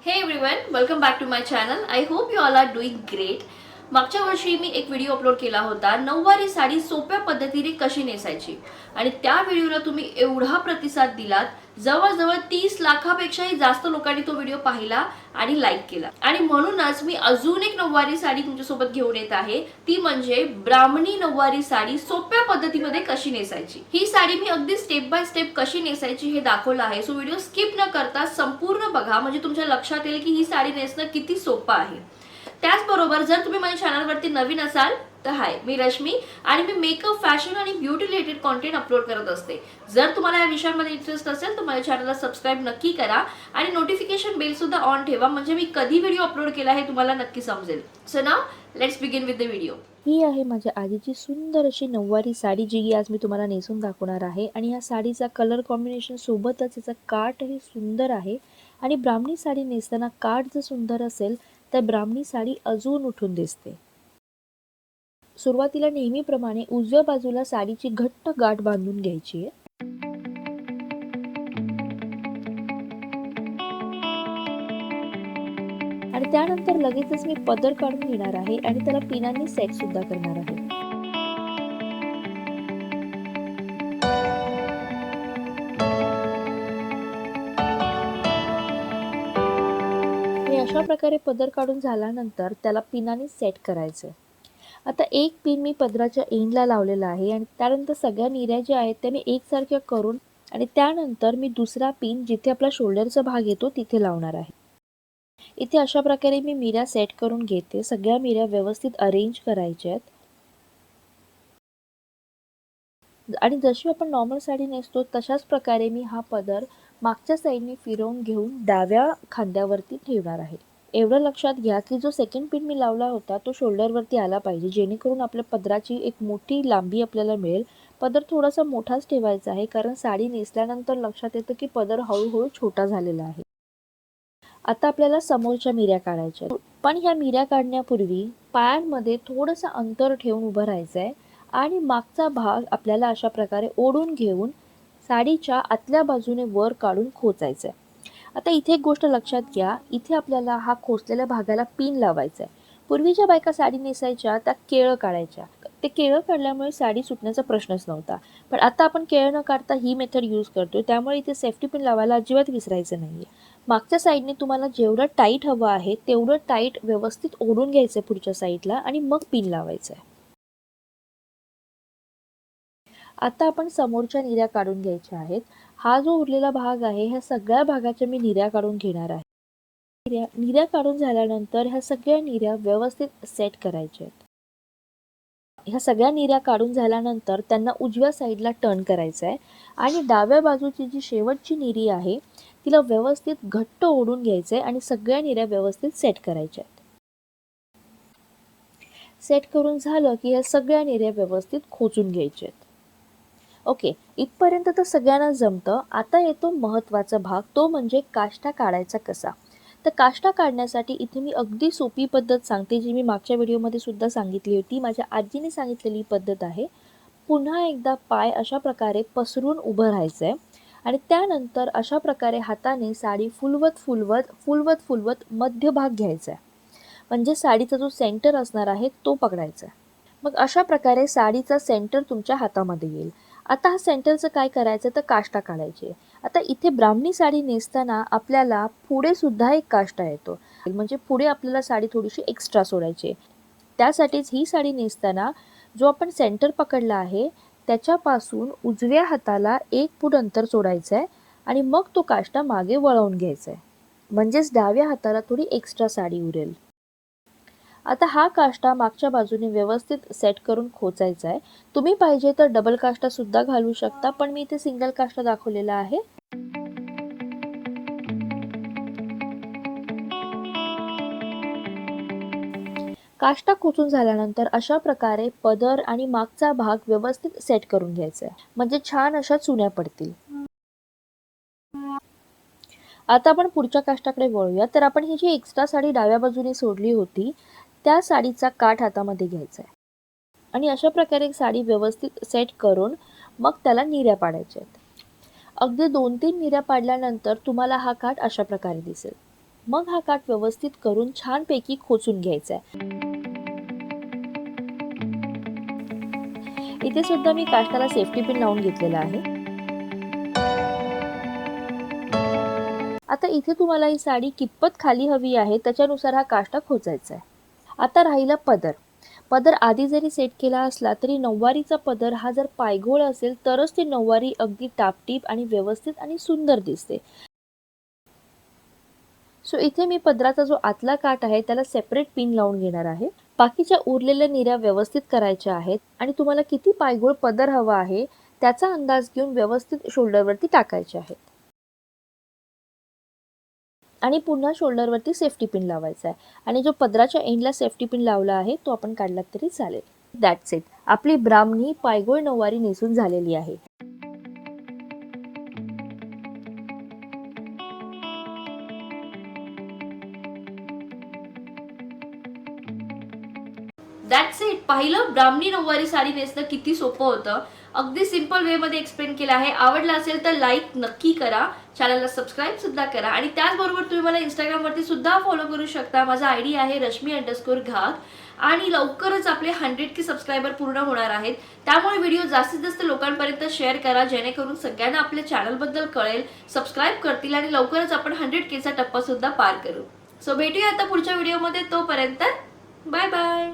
Hey everyone, welcome back to my channel. I hope you all are doing great. मागच्या वर्षी मी एक video upload केला होता नऊवारी साडी सोप्या पद्धतीने कशी नेसायची आणि त्या व्हिडिओला तुम्ही एवढा प्रतिसाद दिलात जवळजवळ 30 लाखापेक्षाही जास्त लोकांनी तो व्हिडिओ पाहिला आणि लाईक केला आणि म्हणूनच मी अजून एक नऊवारी साडी तुमच्यासोबत घेऊन येत आहे ती म्हणजे ब्राह्मणी नऊवारी साडी सोप्या पद्धतीमध्ये कशी नेसायची। ही साडी मी अगदी स्टेप बाय स्टेप कशी नेसायची हे दाखवलं आहे, सो व्हिडिओ स्किप न करता संपूर्ण बघा म्हणजे तुमच्या लक्षात येईल की ही साडी नेसणं किती सोपं आहे। त्याचबरोबर जर तुम्ही माझ्या चॅनलवरती नवीन असाल तर हाय, मी रश्मी आणि मी मेकअप, फॅशन आणि ब्युटी रिलेटेड कंटेंट अपलोड करत असते। जर तुम्हाला या विषयांमध्ये इंटरेस्ट असेल तर माझ्या चॅनलला सबस्क्राइब नक्की करा आणि नोटिफिकेशन बेल सुद्धा ऑन ठेवा म्हणजे मी कधी व्हिडिओ अपलोड केला हे तुम्हाला नक्की समजेल। So now let's begin with the video. ही आहे माझ्या आजीची सुंदर अशी नऊवारी साडी जी आज मी तुम्हाला नेसून दाखवणार आहे आणि या साडीचा कलर कॉम्बिनेशन सोबतच याचा काठही सुंदर आहे आणि ब्राह्मणी साडी नेसताना काठ जर सुंदर असेल तर ब्राह्मणी साडी अजून उठून दिसते। सुरुवातीला नेहमीप्रमाणे उजव्या बाजूला साडीची घट्ट गाठ बांधून घ्यायची आहे आणि त्यानंतर लगेचच मी पदर काढून घेणार आहे आणि त्याला पिनांनी सेट सुद्धा करणार आहे। अशा प्रकारे पदर काढून झाल्यानंतर त्याला पिनाने सेट करायचं। आता एक पिन मी पदराच्या एंडला लावलेला आहे आणि त्यानंतर सगळ्या निऱ्या ज्या आहेत त्या मी एकसारख्या करून आणि त्यानंतर मी दुसरा पिन जिथे आपला शोल्डरचा भाग येतो तिथे लावणार आहे। इथे अशा प्रकारे मी मिऱ्या सेट करून घेते। सगळ्या मिऱ्या व्यवस्थित अरेंज करायच्या आहेत आणि जशी आपण नॉर्मल साडी नेसतो तशाच प्रकारे मी हा पदर मागच्या साईडने फिरवून घेऊन डाव्या खांद्यावरती ठेवणार आहे। एवढं लक्षात घ्या की जो सेकंड पिन मी लावला होता तो शोल्डरवरती आला पाहिजे जेणेकरून आपल्या पदराची एक मोठी लांबी आपल्याला मिळेल। पदर थोडासा मोठाच ठेवायचा आहे कारण साडी नेसल्यानंतर लक्षात येतं की पदर हळूहळू छोटा झालेला आहे। आता आपल्याला समोरच्या मिऱ्या काढायच्या पण ह्या मिऱ्या काढण्यापूर्वी पायांमध्ये थोडंसं अंतर ठेवून उभं राहायचं आहे आणि मागचा भाग आपल्याला अशा प्रकारे ओढून घेऊन साडीच्या आतल्या बाजूने वर काढून खोचायचं आहे। आता इथे एक गोष्ट लक्षात घ्या, इथे आपल्याला हा खोचलेल्या भागाला पिन लावायचा आहे। पूर्वीच्या बायका साडी नेसायच्या त्या केळं काढायच्या, ते केळं काढल्यामुळे साडी सुटण्याचा प्रश्नच नव्हता। पण आता आपण केळं न काढता ही मेथड यूज करतोय त्यामुळे इथे सेफ्टी पिन लावायला अजिबात विसरायचं नाहीये। मागच्या साईडने तुम्हाला जेवढं टाईट हवं आहे तेवढं टाईट व्यवस्थित ओढून घ्यायचं पुढच्या साईडला आणि मग पिन लावायचं आहे। आता आपण समोरच्या निऱ्या काढून घ्यायच्या आहेत। हा जो उरलेला भाग आहे ह्या सगळ्या भागाच्या मी निऱ्या काढून घेणार आहे। निऱ्या काढून झाल्यानंतर ह्या सगळ्या निऱ्या व्यवस्थित सेट करायच्या आहेत। ह्या सगळ्या निऱ्या काढून झाल्यानंतर त्यांना उजव्या साईडला टर्न करायचं आहे आणि डाव्या बाजूची जी शेवटची निरी आहे तिला व्यवस्थित घट्ट ओढून घ्यायचं आहे आणि सगळ्या निऱ्या व्यवस्थित सेट करायच्या आहेत। सेट करून झालं की ह्या सगळ्या निऱ्या व्यवस्थित खोचून घ्यायच्या आहेत। ओके, इथपर्यंत तर सगळ्यांना जमतं। आता येतो महत्त्वाचा भाग, तो म्हणजे काष्टा काढायचा कसा। तर काष्टा काढण्यासाठी इथे मी अगदी सोपी पद्धत सांगते जी मी मागच्या व्हिडिओमध्ये सुद्धा सांगितली होती। माझ्या आजीने सांगितलेली पद्धत आहे। पुन्हा एकदा पाय अशा प्रकारे पसरून उभं राहायचं आहे आणि त्यानंतर अशा प्रकारे हाताने साडी फुलवत मध्यभाग घ्यायचा आहे म्हणजे साडीचा जो सेंटर असणार आहे तो पकडायचा आहे। मग अशा प्रकारे साडीचा सेंटर तुमच्या हातामध्ये येईल। आता हा सेंटरचं काय करायचं तर काष्टा काढायचे। आता इथे ब्राह्मणी साडी नेसताना आपल्याला पुढे सुद्धा एक काष्टा येतो म्हणजे पुढे आपल्याला साडी थोडीशी एक्स्ट्रा सोडायची। त्यासाठीच ही साडी नेसताना जो आपण सेंटर पकडला आहे त्याच्यापासून उजव्या हाताला 1 फूट अंतर सोडायचं आहे आणि मग तो काष्टा मागे वळवून घ्यायचा आहे म्हणजेच डाव्या हाताला थोडी एक्स्ट्रा साडी उरेल। आता हा काष्टा मागच्या बाजूने व्यवस्थित सेट करून खोचायचा आहे। तुम्ही पाहिजे तर डबल काष्टा सुद्धा घालू शकता पण मी इथे सिंगल काष्टा दाखवलेला आहे। काष्टा खोचून झाल्यानंतर अशा प्रकारे पदर आणि मागचा भाग व्यवस्थित सेट करून घ्यायचा आहे म्हणजे छान अशा चुन्या पडतील। आता आपण पुढच्या काष्टाकडे वळूया। तर आपण ही जी एक्स्ट्रा साडी डाव्या बाजूने सोडली होती त्या साडीचा काठ हातामध्ये घ्यायचा आहे आणि अशा प्रकारे साडी व्यवस्थित सेट करून मग त्याला निऱ्या पाडायच्या आहेत। अगदी 2-3 निऱ्या पाडल्यानंतर तुम्हाला हा काठ अशा प्रकारे दिसेल। मग हा काठ व्यवस्थित करून छानपैकी खोचून घ्यायचा आहे. इथे सुद्धा मी काष्टाला सेफ्टी पिन लावून घेतलेला आहे. आता इथे तुम्हाला ही साडी कितपत खाली हवी आहे त्याच्यानुसार हा काष्टा खोचायचा आहे. आता राहिला पदर. पदर आधी जरी सेट केला असला तरी नऊवारीचा पदर हा जर पायघोळ असेल तरच ती नऊवारी अगदी टापटीप आणि व्यवस्थित आणि सुंदर दिसते. सो इथे मी पदराचा जो आतला काठ आहे त्याला सेपरेट पिन लावून घेणार आहे. बाकीच्या उरलेल्या निऱ्या व्यवस्थित करायच्या आहेत आणि तुम्हाला किती पायघोळ पदर हवा आहे त्याचा अंदाज घेऊन व्यवस्थित शोल्डरवरती टाकायचे आहेत. आणि पुन्हा शोल्डरवरती सेफ्टी पिन लावायचा आहे आणि जो पदराच्या एंडला सेफ्टी पिन लावला आहे तो आपण काढलात तरी चालेल. That's it. आपली ब्राह्मणी पायघोळ नऊवारी नेसून झालेली आहे. That's it. पाहिलं ब्राह्मणी नऊवारी साडी नेसणं किती सोपं होतं. अगदी सिंपल वे मध्ये एक्सप्लेन केलं आहे. आवडलं असेल तर लाईक नक्की करा, चॅनलला सबस्क्राईब सुद्धा करा आणि त्याचबरोबर तुम्ही मला इंस्टाग्रामवरती सुद्धा फॉलो करू शकता. माझा आयडी आहे rashmi_घाग आणि लवकरच आपले 100K सबस्क्रायबर पूर्ण होणार आहेत. त्यामुळे व्हिडिओ जास्तीत जास्त लोकांपर्यंत शेअर करा जेणेकरून सगळ्यांना आपल्या चॅनलबद्दल कळेल, सबस्क्राईब करतील आणि लवकरच आपण 100Kचा टप्पा सुद्धा पार करू. सो भेटूया आता पुढच्या व्हिडिओमध्ये. तोपर्यंत बाय बाय.